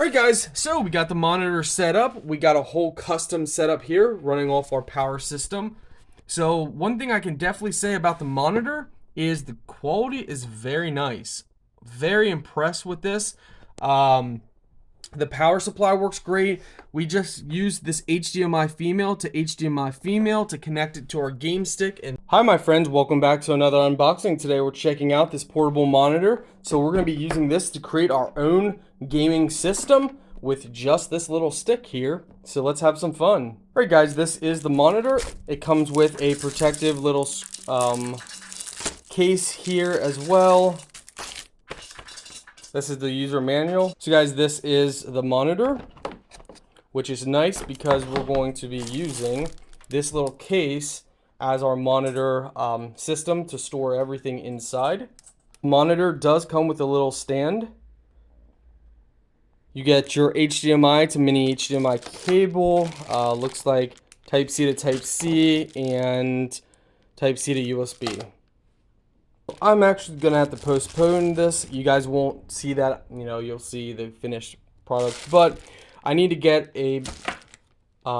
Alright guys, so we got the monitor set up. We got a whole custom setup here running off our power system. So one thing I can definitely say about the monitor is the quality is very nice. Very impressed with this. The power supply works great. We just used this HDMI female to HDMI female to connect it to our game stick. And hi my friends, welcome back to another unboxing. Today we're checking out this portable monitor. So we're going to be using this to create our own gaming system with just this little stick here. So let's have some fun. All right guys, this is the monitor. It comes with a protective little case here as well. This is the user manual. So guys, this is the monitor, which is nice because we're going to be using this little case as our monitor system to store everything inside. Monitor does come with a little stand. You get your HDMI to mini HDMI cable. Looks like Type C to Type C and Type C to USB. I'm actually gonna have to postpone this. You guys won't see that, you'll see the finished product, but I need to get a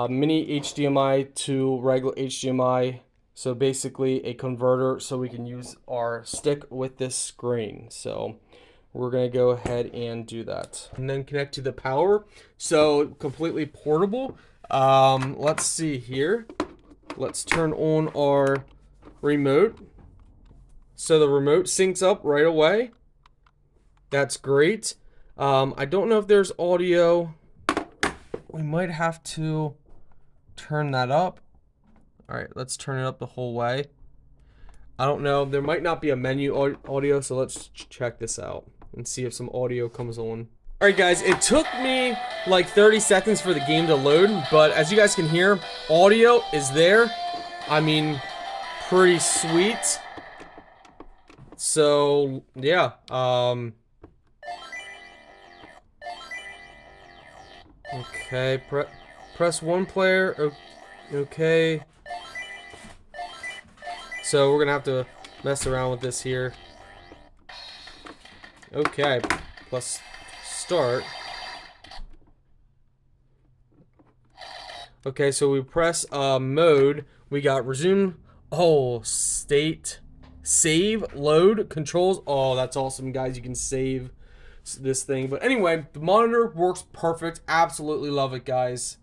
mini HDMI to regular HDMI, so basically a converter so we can use our stick with this screen. So we're gonna go ahead and do that and then connect to the power, so completely portable. Let's see here. Let's turn on our remote. So the remote syncs up right away. That's great. I don't know if there's audio. We might have to turn that up. All right, let's turn it up the whole way. I don't know. There might not be a menu audio, so let's check this out and see if some audio comes on. All right, guys, it took me like 30 seconds for the game to load, but as you guys can hear, audio is there. I mean, pretty sweet. So yeah, okay, press one player, okay. So we're gonna have to mess around with this here. Okay, plus start. Okay, so we press mode, we got resume, state, save, load, controls. Oh, that's awesome, guys. You can save this thing. But anyway, the monitor works perfect. Absolutely love it, guys.